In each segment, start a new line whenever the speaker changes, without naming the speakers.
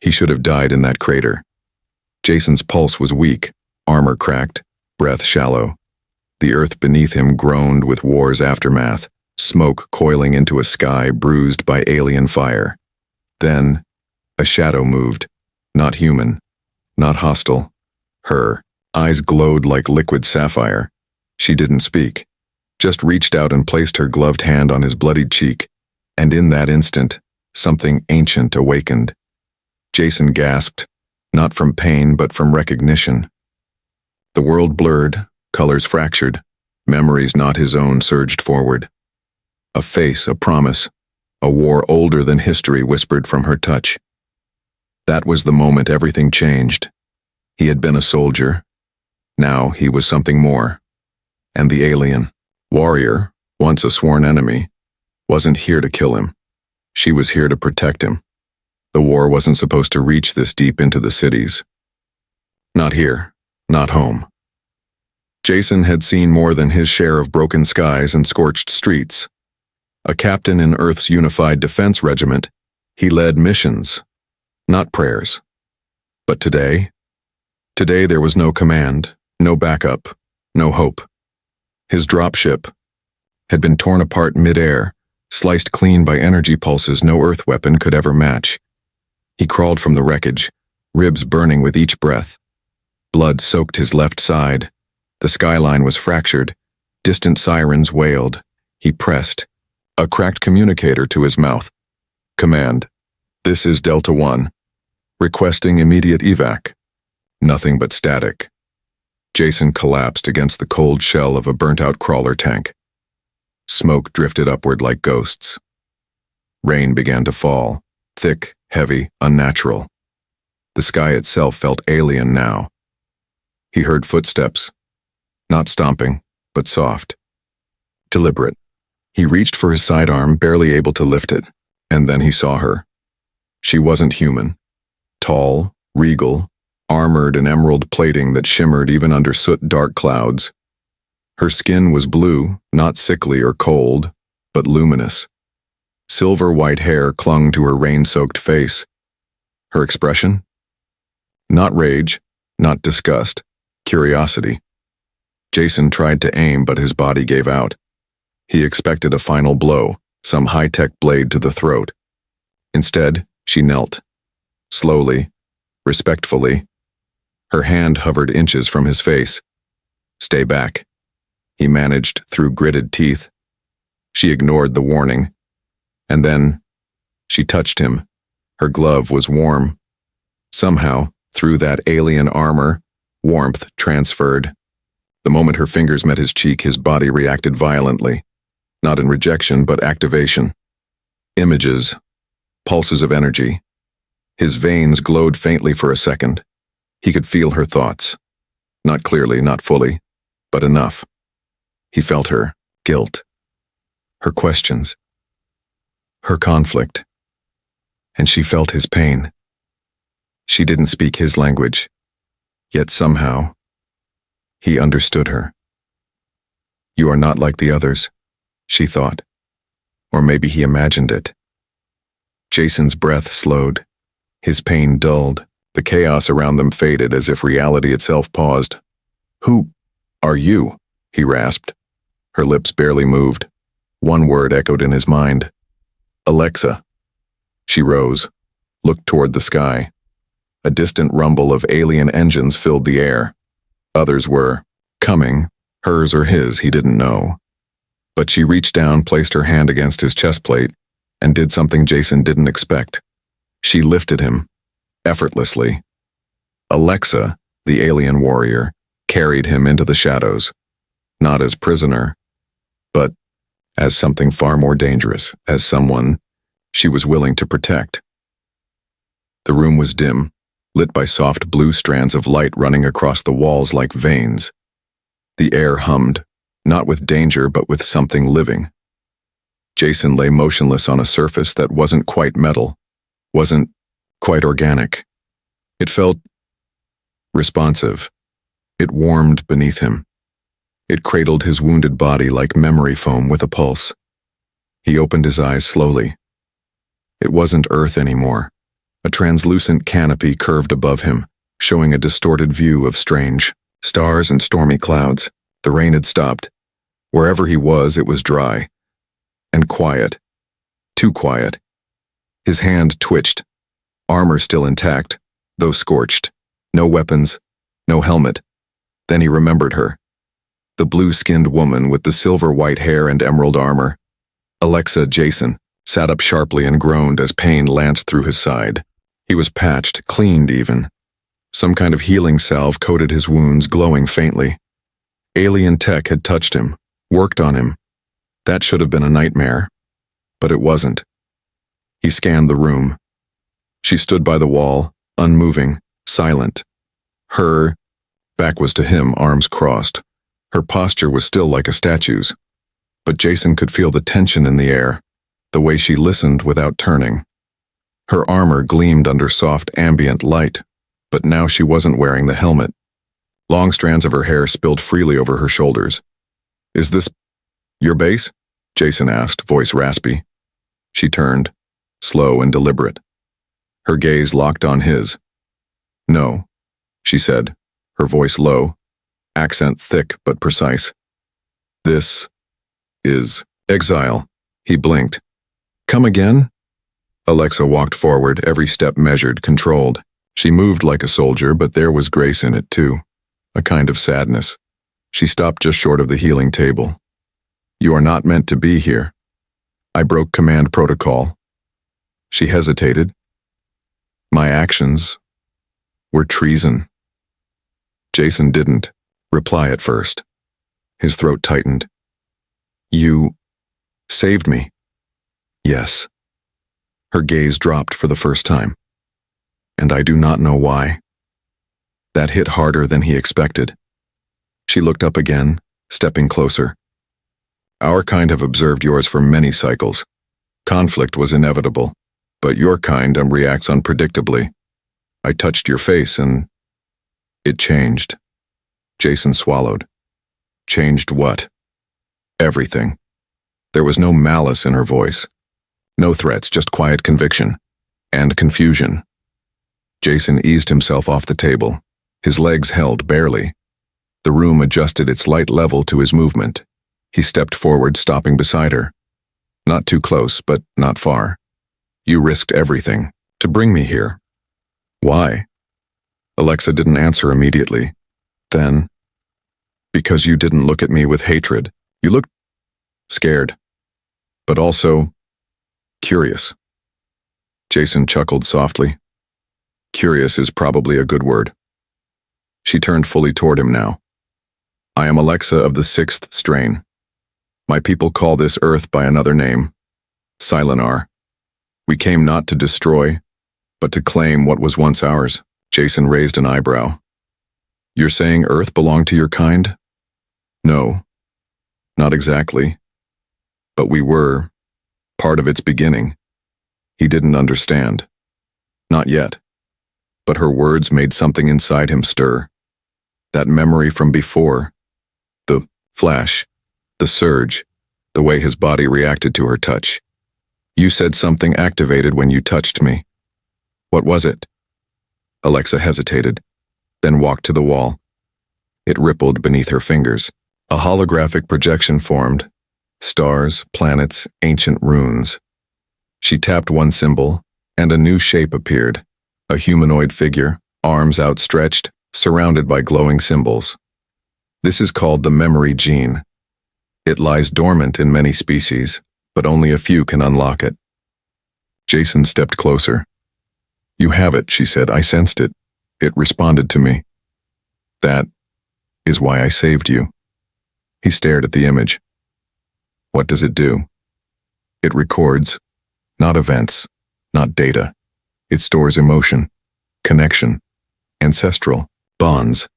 He should have died in that crater. Jason's pulse was weak, armor cracked, breath shallow. The earth beneath him groaned with war's aftermath, smoke coiling into a sky bruised by alien fire. Then, a shadow moved, not human, not hostile. Her eyes glowed like liquid sapphire. She didn't speak, just reached out and placed her gloved hand on his bloodied cheek, and in that instant, something ancient awakened. Jason gasped, not from pain but from recognition. The world blurred, colors fractured, memories not his own surged forward. A face, a promise, a war older than history whispered from her touch. That was the moment everything changed. He had been a soldier. Now he was something more. And the alien, warrior, once a sworn enemy, wasn't here to kill him. She was here to protect him. The war wasn't supposed to reach this deep into the cities. Not here, not home. Jason had seen more than his share of broken skies and scorched streets. A captain in Earth's unified defense regiment, he led missions, not prayers. But today there was no command, no backup, no hope. His dropship had been torn apart mid-air, sliced clean by energy pulses no Earth weapon could ever match. He crawled from the wreckage, ribs burning with each breath. Blood soaked his left side. The skyline was fractured. Distant sirens wailed. He pressed, a cracked communicator to his mouth. Command, this is Delta 1. Requesting immediate evac. Nothing but static. Jason collapsed against the cold shell of a burnt-out crawler tank. Smoke drifted upward like ghosts. Rain began to fall, thick, heavy, unnatural. The sky itself felt alien now. He heard footsteps, not stomping, but soft, deliberate. He reached for his sidearm, barely able to lift it, and then he saw her. She wasn't human. Tall, regal, armored in emerald plating that shimmered even under soot-dark clouds. Her skin was blue, not sickly or cold, but luminous. Silver-white hair clung to her rain-soaked face. Her expression? Not rage, not disgust, curiosity. Jason tried to aim, but his body gave out. He expected a final blow, some high-tech blade to the throat. Instead, she knelt. Slowly, respectfully. Her hand hovered inches from his face. Stay back. He managed through gritted teeth. She ignored the warning. And then, she touched him. Her glove was warm. Somehow, through that alien armor, warmth transferred. The moment her fingers met his cheek, his body reacted violently. Not in rejection, but activation. Images. Pulses of energy. His veins glowed faintly for a second. He could feel her thoughts. Not clearly, not fully, but enough. He felt her guilt. Her questions. Her conflict. And she felt his pain. She didn't speak his language. Yet somehow, he understood her. You are not like the others, she thought. Or maybe he imagined it. Jason's breath slowed. His pain dulled. The chaos around them faded as if reality itself paused. Who are you? He rasped. Her lips barely moved. One word echoed in his mind. Alexa. She rose, looked toward the sky. A distant rumble of alien engines filled the air. Others were coming, hers or his, he didn't know. But she reached down, placed her hand against his chest plate, and did something Jason didn't expect. She lifted him, effortlessly. Alexa, the alien warrior, carried him into the shadows, not as prisoner, but as something far more dangerous, as someone she was willing to protect. The room was dim, lit by soft blue strands of light running across the walls like veins. The air hummed, not with danger but with something living. Jason lay motionless on a surface that wasn't quite metal, wasn't quite organic. It felt responsive. It warmed beneath him. It cradled his wounded body like memory foam with a pulse. He opened his eyes slowly. It wasn't Earth anymore. A translucent canopy curved above him, showing a distorted view of strange stars and stormy clouds. The rain had stopped. Wherever he was, it was dry. And quiet. Too quiet. His hand twitched. Armor still intact, though scorched. No weapons, no helmet. Then he remembered her. The blue-skinned woman with the silver-white hair and emerald armor. Alexa Jason sat up sharply and groaned as pain lanced through his side. He was patched, cleaned even. Some kind of healing salve coated his wounds, glowing faintly. Alien tech had touched him, worked on him. That should have been a nightmare, but it wasn't. He scanned the room. She stood by the wall, unmoving, silent. Her back was to him, arms crossed. Her posture was still like a statue's. But Jason could feel the tension in the air, the way she listened without turning. Her armor gleamed under soft ambient light, but now she wasn't wearing the helmet. Long strands of her hair spilled freely over her shoulders. "Is this your base?" Jason asked, voice raspy. She turned, slow and deliberate. Her gaze locked on his. "No," she said, her voice low, accent thick but precise. "This is exile." He blinked. "Come again?" Alexa walked forward, every step measured, controlled. She moved like a soldier, but there was grace in it too, a kind of sadness. She stopped just short of the healing table. "You are not meant to be here. I broke command protocol." She hesitated. "My actions were treason." Jason didn't reply at first. His throat tightened. "You saved me." "Yes." Her gaze dropped for the first time. "And I do not know why." That hit harder than he expected. She looked up again, stepping closer. "Our kind have observed yours for many cycles. Conflict was inevitable, but your kind reacts unpredictably. I touched your face and it changed." Jason swallowed. "Changed what?" "Everything." There was no malice in her voice. No threats, just quiet conviction. And confusion. Jason eased himself off the table. His legs held barely. The room adjusted its light level to his movement. He stepped forward, stopping beside her. Not too close, but not far. "You risked everything to bring me here." "Why?" Alexa didn't answer immediately. Then, "Because you didn't look at me with hatred. You looked scared, but also curious." Jason chuckled softly. "Curious is probably a good word." She turned fully toward him now. "I am Alexa of the 6th strain. My people call this Earth by another name, Silinar. We came not to destroy, but to claim what was once ours." Jason raised an eyebrow. "You're saying Earth belonged to your kind?" "No, not exactly. But we were part of its beginning." He didn't understand. Not yet. But her words made something inside him stir. That memory from before. The flash. The surge. The way his body reacted to her touch. "You said something activated when you touched me. What was it?" Alexa hesitated, then walked to the wall. It rippled beneath her fingers. A holographic projection formed. Stars, planets, ancient runes. She tapped one symbol, and a new shape appeared. A humanoid figure, arms outstretched, surrounded by glowing symbols. This is called the memory gene. It lies dormant in many species, but only a few can unlock it. Jason stepped closer. "You have it," she said. "I sensed it. It responded to me. That is why I saved you." He stared at the image. "What does it do?" "It records, not events, not data. It stores emotion, connection, ancestral bonds.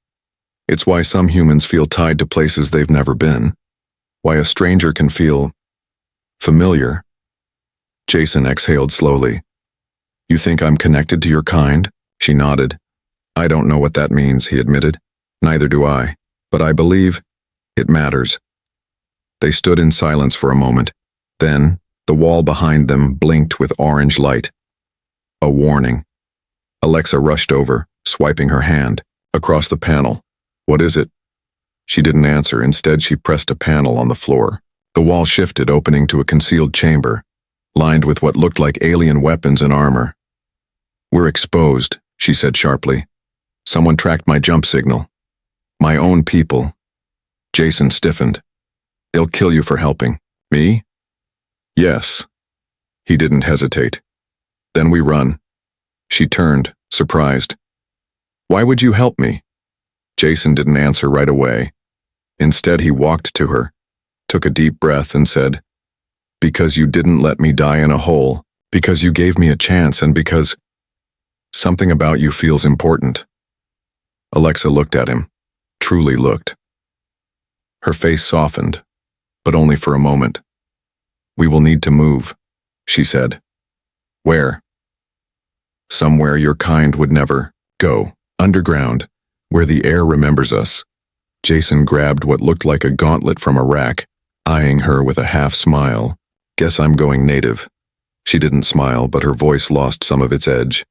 It's why some humans feel tied to places they've never been. Why a stranger can feel familiar." Jason exhaled slowly. "You think I'm connected to your kind?" She nodded. "I don't know what that means," he admitted. "Neither do I, but I believe it matters." They stood in silence for a moment. Then, the wall behind them blinked with orange light. A warning. Alexa rushed over, swiping her hand across the panel. "What is it?" She didn't answer. Instead, she pressed a panel on the floor. The wall shifted, opening to a concealed chamber, lined with what looked like alien weapons and armor. "We're exposed," she said sharply. "Someone tracked my jump signal. My own people." Jason stiffened. "They'll kill you for helping." "Me?" "Yes." He didn't hesitate. "Then we run." She turned, surprised. "Why would you help me?" Jason didn't answer right away. Instead, he walked to her, took a deep breath, and said, "Because you didn't let me die in a hole, because you gave me a chance, and because something about you feels important." Alexa looked at him, truly looked. Her face softened, but only for a moment. "We will need to move," she said. "Where?" "Somewhere your kind would never go. Underground, where the air remembers us." Jason grabbed what looked like a gauntlet from a rack, eyeing her with a half smile. "Guess I'm going native." She didn't smile, but her voice lost some of its edge.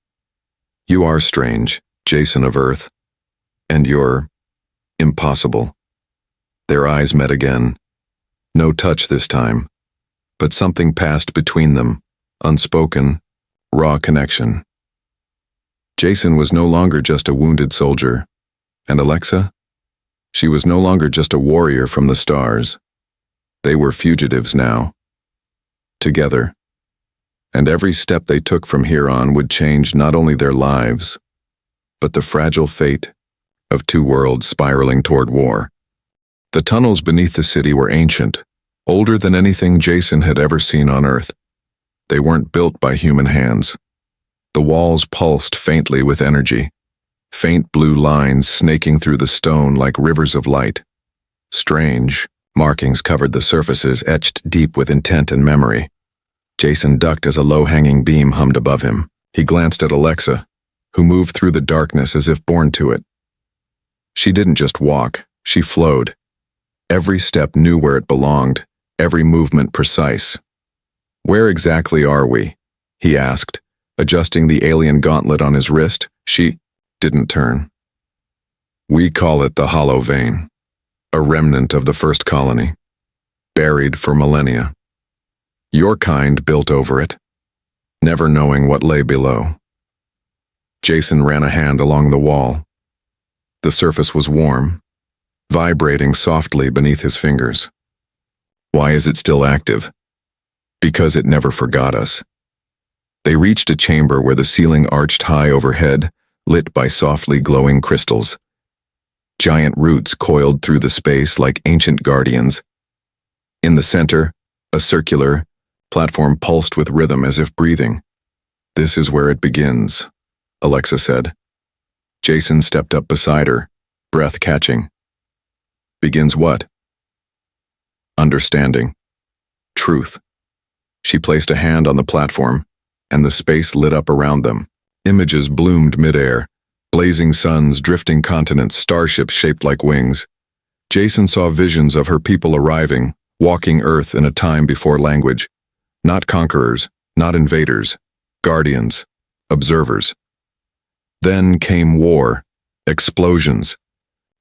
"You are strange, Jason of Earth. And you're impossible." Their eyes met again. No touch this time, but something passed between them, unspoken, raw connection. Jason was no longer just a wounded soldier, and Alexa? She was no longer just a warrior from the stars. They were fugitives now, together. And every step they took from here on would change not only their lives, but the fragile fate of two worlds spiraling toward war. The tunnels beneath the city were ancient, older than anything Jason had ever seen on Earth. They weren't built by human hands. The walls pulsed faintly with energy, faint blue lines snaking through the stone like rivers of light. Strange markings covered the surfaces, etched deep with intent and memory. Jason ducked as a low-hanging beam hummed above him. He glanced at Alexa, who moved through the darkness as if born to it. She didn't just walk, she flowed. Every step knew where it belonged, every movement precise. "Where exactly are we?" he asked, adjusting the alien gauntlet on his wrist. She didn't turn. "We call it the Hollow Vein, a remnant of the first colony, buried for millennia. Your kind built over it, never knowing what lay below." Jason ran a hand along the wall. The surface was warm, vibrating softly beneath his fingers. "Why is it still active?" "Because it never forgot us." They reached a chamber where the ceiling arched high overhead, lit by softly glowing crystals. Giant roots coiled through the space like ancient guardians. In the center, a circular platform pulsed with rhythm as if breathing. "This is where it begins," Alexa said. Jason stepped up beside her, breath catching. "Begins what?" "Understanding. Truth." She placed a hand on the platform, and the space lit up around them. Images bloomed midair, blazing suns, drifting continents, starships shaped like wings. Jason saw visions of her people arriving, walking Earth in a time before language. Not conquerors, not invaders, guardians, observers. Then came war, explosions,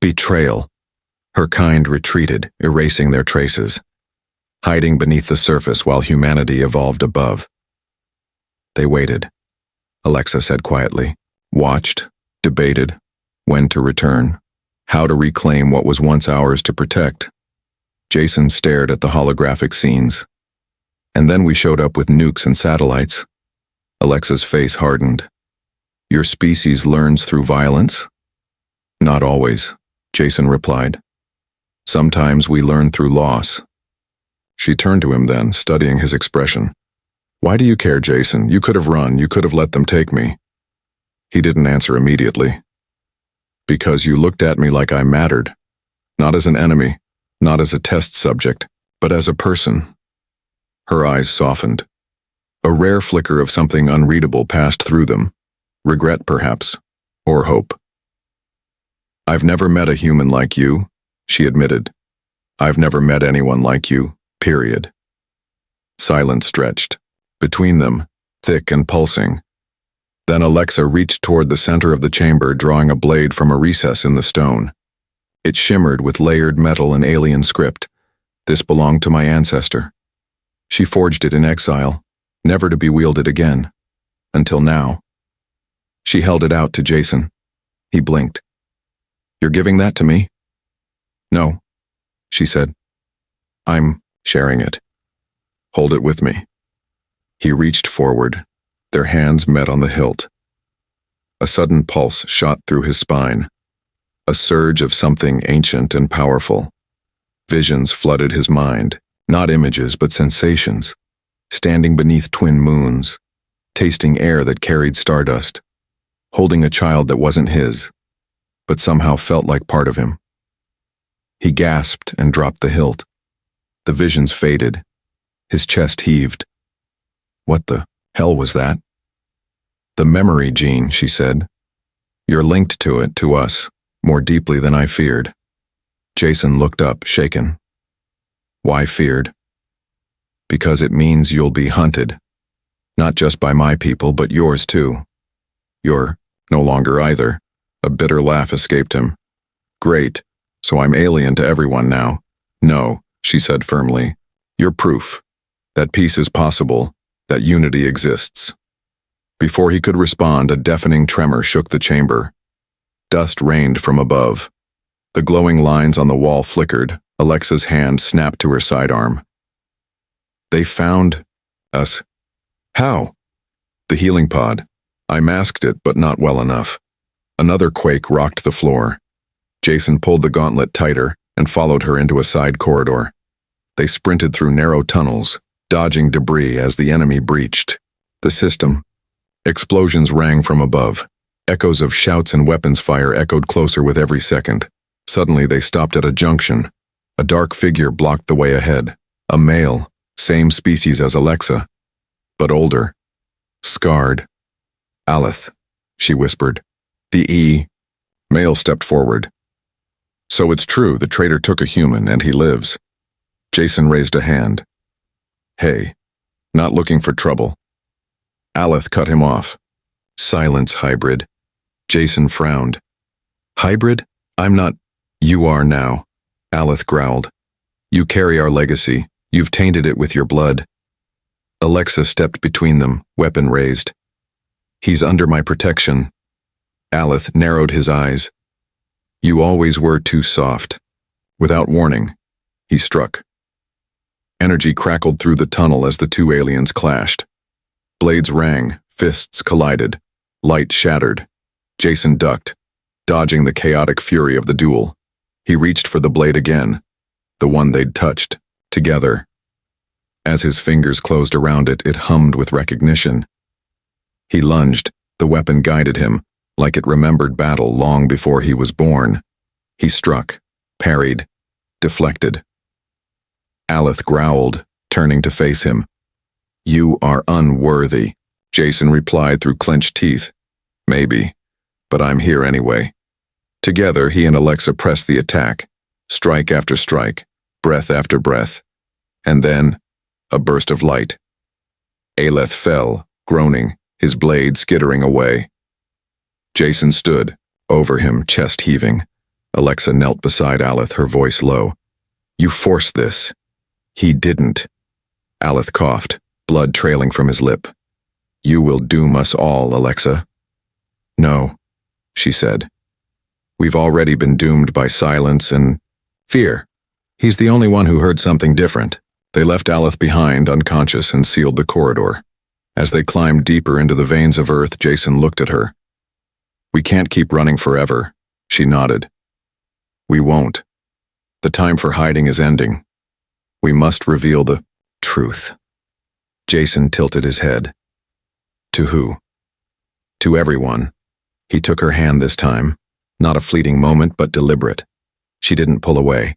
betrayal. Her kind retreated, erasing their traces, hiding beneath the surface while humanity evolved above. They waited, Alexa said quietly, watched, debated, when to return, how to reclaim what was once ours to protect. Jason stared at the holographic scenes. "And then we showed up with nukes and satellites." Alexa's face hardened. "Your species learns through violence?" "Not always," Jason replied. "Sometimes we learn through loss." She turned to him then, studying his expression. "Why do you care, Jason? You could have run, you could have let them take me." He didn't answer immediately. "Because you looked at me like I mattered. Not as an enemy, not as a test subject, but as a person." Her eyes softened. A rare flicker of something unreadable passed through them. Regret, perhaps, or hope. "I've never met a human like you," she admitted. "I've never met anyone like you, period." Silence stretched. Between them, thick and pulsing. Then Alexa reached toward the center of the chamber, drawing a blade from a recess in the stone. It shimmered with layered metal and alien script. This belonged to my ancestor. She forged it in exile, never to be wielded again. Until now. She held it out to Jason. He blinked. "You're giving that to me?" "No," she said. "I'm sharing it. Hold it with me." He reached forward. Their hands met on the hilt. A sudden pulse shot through his spine. A surge of something ancient and powerful. Visions flooded his mind, not images but sensations. Standing beneath twin moons, tasting air that carried stardust, holding a child that wasn't his, but somehow felt like part of him. He gasped and dropped the hilt. The visions faded. His chest heaved. What the hell was that? "The memory gene," she said. "You're linked to it, to us, more deeply than I feared." Jason looked up, shaken. "Why feared?" "Because it means you'll be hunted. Not just by my people, but yours too." "You're no longer either." A bitter laugh escaped him. "Great, so I'm alien to everyone now." "No," she said firmly. "You're proof. That peace is possible, that unity exists." Before he could respond, a deafening tremor shook the chamber. Dust rained from above. The glowing lines on the wall flickered. Alexa's hand snapped to her sidearm. "They found us." "How?" "The healing pod. I masked it, but not well enough." Another quake rocked the floor. Jason pulled the gauntlet tighter and followed her into a side corridor. They sprinted through narrow tunnels, dodging debris as the enemy breached. The system. Explosions rang from above. Echoes of shouts and weapons fire echoed closer with every second. Suddenly they stopped at a junction. A dark figure blocked the way ahead. A male, same species as Alexa, but older. Scarred. "Aleth," she whispered. "The E." Male stepped forward. "So it's true, the traitor took a human and he lives." Jason raised a hand. "Hey, not looking for trouble." Aleth cut him off. "Silence, hybrid." Jason frowned. "Hybrid? I'm not—" "You are now," Aleth growled. "You carry our legacy. You've tainted it with your blood." Alexa stepped between them, weapon raised. "He's under my protection." Aleth narrowed his eyes. "You always were too soft." Without warning, he struck. Energy crackled through the tunnel as the two aliens clashed. Blades rang, fists collided, light shattered. Jason ducked, dodging the chaotic fury of the duel. He reached for the blade again, the one they'd touched, together. As his fingers closed around it, it hummed with recognition. He lunged, the weapon guided him, like it remembered battle long before he was born. He struck, parried, deflected. Aleth growled, turning to face him. "You are unworthy," Jason replied through clenched teeth. "Maybe, but I'm here anyway." Together, he and Alexa pressed the attack, strike after strike, breath after breath. And then, a burst of light. Aleth fell, groaning, his blade skittering away. Jason stood, over him, chest heaving. Alexa knelt beside Aleth, her voice low. "You forced this." "He didn't." Aleth coughed, blood trailing from his lip. "You will doom us all, Alexa." "No," she said. "We've already been doomed by silence and fear." He's the only one who heard something different. They left Aleth behind, unconscious, and sealed the corridor. As they climbed deeper into the veins of Earth, Jason looked at her. "We can't keep running forever," she nodded. "We won't. The time for hiding is ending. We must reveal the truth." Jason tilted his head. "To who?" "To everyone." He took her hand this time, not a fleeting moment but deliberate. She didn't pull away.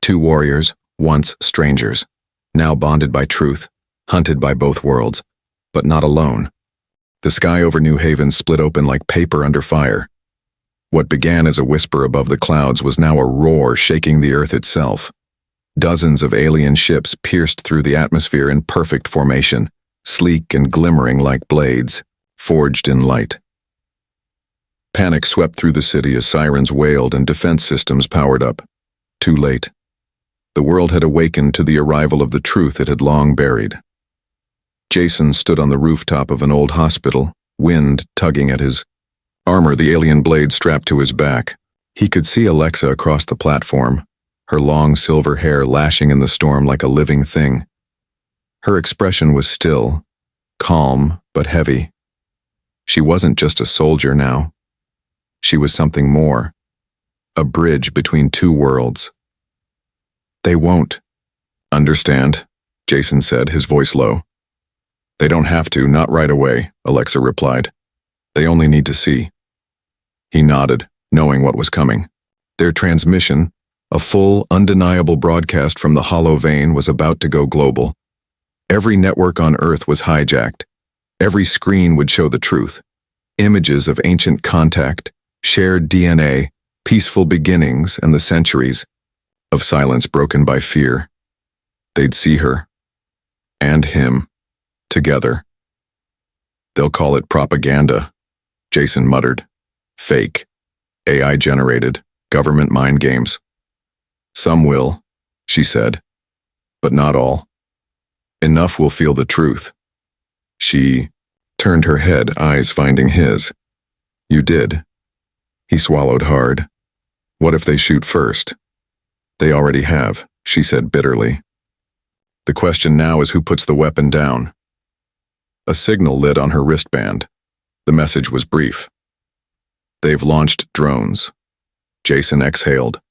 Two warriors, once strangers, now bonded by truth, hunted by both worlds, but not alone. The sky over New Haven split open like paper under fire. What began as a whisper above the clouds was now a roar shaking the earth itself. Dozens of alien ships pierced through the atmosphere in perfect formation, sleek and glimmering like blades. forged in light. Panic swept through the city as sirens wailed and defense systems powered up. Too late. The world had awakened to the arrival of the truth it had long buried. Jason stood on the rooftop of an old hospital, wind tugging at his armor, the alien blade strapped to his back. He could see Alexa across the platform, her long silver hair lashing in the storm like a living thing. Her expression was still, calm but heavy. She wasn't just a soldier now. She was something more, a bridge between two worlds. "They won't understand," Jason said, his voice low. "They don't have to, not right away," Alexa replied. "They only need to see." He nodded, knowing what was coming. Their transmission, a full, undeniable broadcast from the hollow vein, was about to go global. Every network on Earth was hijacked. Every screen would show the truth. Images of ancient contact, shared DNA, peaceful beginnings, and the centuries of silence broken by fear. They'd see her, and him, together. "They'll call it propaganda," Jason muttered. "Fake. AI-generated. Government mind games." "Some will," she said, "but not all. Enough will feel the truth." She turned her head, eyes finding his. "You did." He swallowed hard. "What if they shoot first?" "They already have," she said bitterly. "The question now is who puts the weapon down." A signal lit on her wristband. The message was brief. "They've launched drones." Jason exhaled.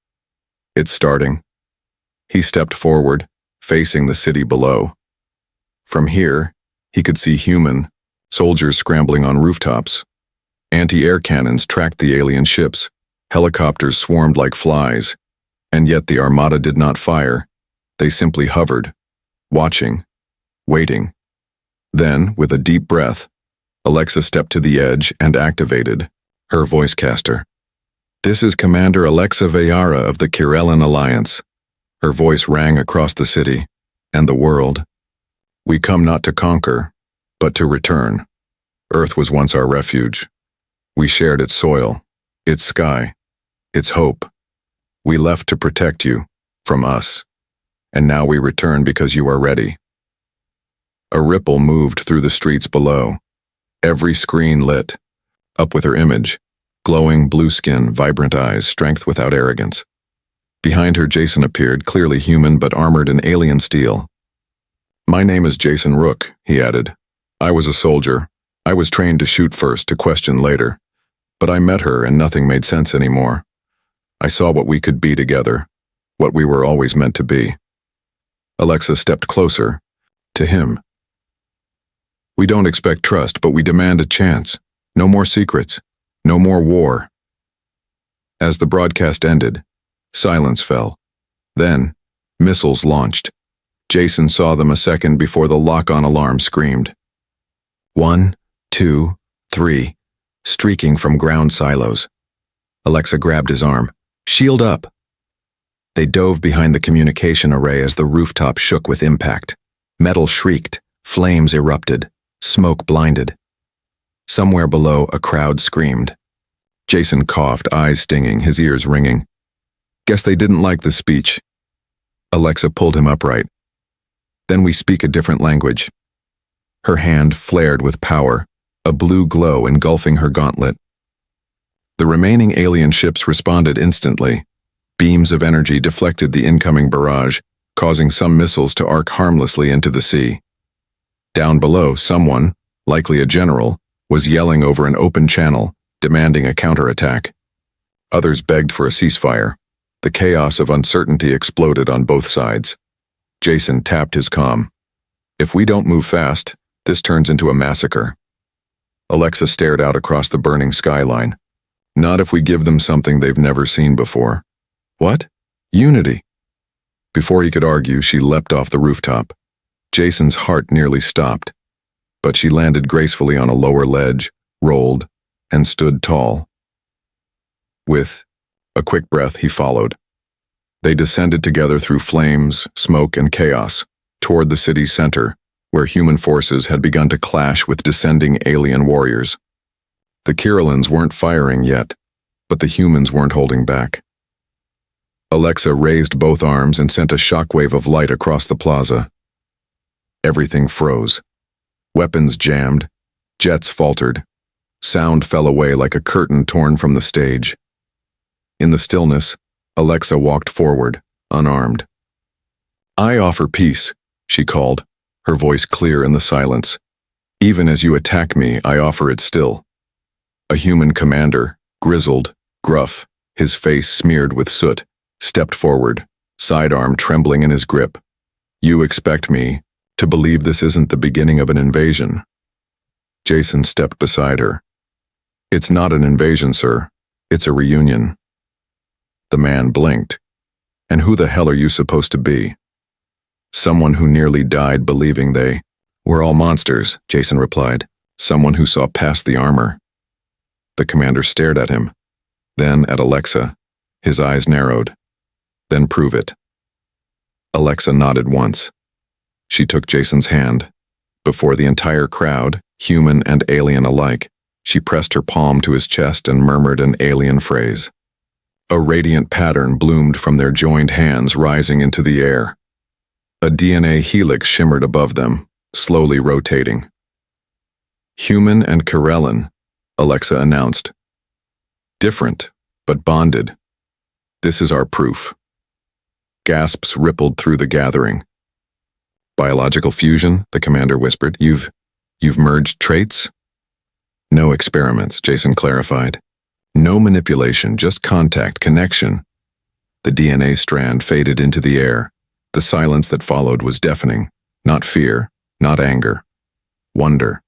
"It's starting." He stepped forward, facing the city below. From here, he could see human soldiers scrambling on rooftops. Anti-air cannons tracked the alien ships. Helicopters swarmed like flies. And yet the armada did not fire. They simply hovered, watching, waiting. Then, with a deep breath, Alexa stepped to the edge and activated her voice caster. "This is Commander Alexa Veyara of the Kirellan Alliance." Her voice rang across the city and the world. "We come not to conquer, but to return. Earth was once our refuge. We shared its soil, its sky, its hope. We left to protect you, from us. And now we return because you are ready." A ripple moved through the streets below. Every screen lit, up with her image. Glowing blue skin, vibrant eyes, strength without arrogance. Behind her, Jason appeared, clearly human but armored in alien steel. "My name is Jason Rook," he added. "I was a soldier. I was trained to shoot first, to question later. But I met her and nothing made sense anymore. I saw what we could be together, what we were always meant to be." Alexa stepped closer, to him. "We don't expect trust, but we demand a chance. No more secrets. No more war." As the broadcast ended, silence fell. Then, missiles launched. Jason saw them a second before the lock-on alarm screamed. 1, 2, 3, streaking from ground silos. Alexa grabbed his arm. "Shield up!" They dove behind the communication array as the rooftop shook with impact. Metal shrieked, flames erupted, smoke blinded. Somewhere below, a crowd screamed. Jason coughed, eyes stinging, his ears ringing. "Guess they didn't like the speech." Alexa pulled him upright. "Then we speak a different language." Her hand flared with power, a blue glow engulfing her gauntlet. The remaining alien ships responded instantly. Beams of energy deflected the incoming barrage, causing some missiles to arc harmlessly into the sea. Down below, someone, likely a general, was yelling over an open channel, demanding a counterattack. Others begged for a ceasefire. The chaos of uncertainty exploded on both sides. Jason tapped his comm. "If we don't move fast, this turns into a massacre." Alexa stared out across the burning skyline. "Not if we give them something they've never seen before." "What?" "Unity." Before he could argue, she leapt off the rooftop. Jason's heart nearly stopped, but she landed gracefully on a lower ledge, rolled, and stood tall. With a quick breath, he followed. They descended together through flames, smoke, and chaos, toward the city's center, where human forces had begun to clash with descending alien warriors. The Kirillans weren't firing yet, but the humans weren't holding back. Alexa raised both arms and sent a shockwave of light across the plaza. Everything froze. Weapons jammed, jets faltered, sound fell away like a curtain torn from the stage. In the stillness, Alexa walked forward, unarmed. "I offer peace," she called, her voice clear in the silence. "Even as you attack me, I offer it still." A human commander, grizzled, gruff, his face smeared with soot, stepped forward, sidearm trembling in his grip. "You expect me to believe this isn't the beginning of an invasion?" Jason stepped beside her. "It's not an invasion, sir. It's a reunion." The man blinked. "And who the hell are you supposed to be?" "Someone who nearly died believing they were all monsters," Jason replied. "Someone who saw past the armor." The commander stared at him, then at Alexa. His eyes narrowed. "Then prove it." Alexa nodded once. She took Jason's hand. Before the entire crowd, human and alien alike, she pressed her palm to his chest and murmured an alien phrase. A radiant pattern bloomed from their joined hands, rising into the air. A DNA helix shimmered above them, slowly rotating. "Human and Kirellan," Alexa announced. "Different, but bonded. This is our proof." Gasps rippled through the gathering. "Biological fusion," the commander whispered. You've merged traits?" "No experiments," Jason clarified. "No manipulation, just contact, connection." The DNA strand faded into the air. The silence that followed was deafening. Not fear, not anger. Wonder.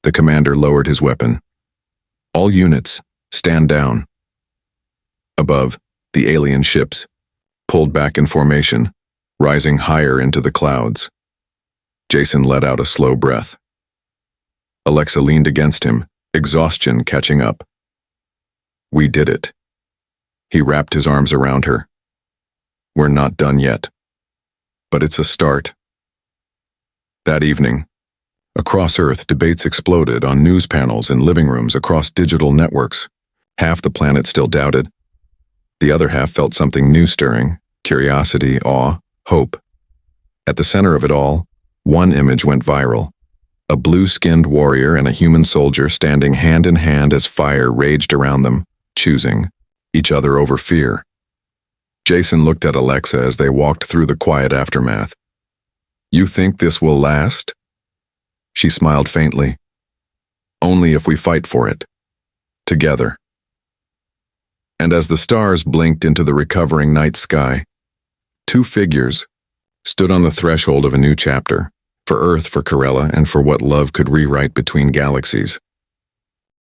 The commander lowered his weapon. "All units, stand down." Above, the alien ships pulled back in formation, rising higher into the clouds. Jason let out a slow breath. Alexa leaned against him, exhaustion catching up. "We did it." He wrapped his arms around her. "We're not done yet. But it's a start." That evening, across Earth, debates exploded on news panels in living rooms across digital networks. Half the planet still doubted. The other half felt something new stirring: curiosity, awe, hope. At the center of it all, one image went viral. A blue-skinned warrior and a human soldier standing hand in hand as fire raged around them, choosing each other over fear. Jason looked at Alexa as they walked through the quiet aftermath. "You think this will last?" She smiled faintly. "Only if we fight for it. Together." And as the stars blinked into the recovering night sky, two figures stood on the threshold of a new chapter, for Earth, for Corella, and for what love could rewrite between galaxies.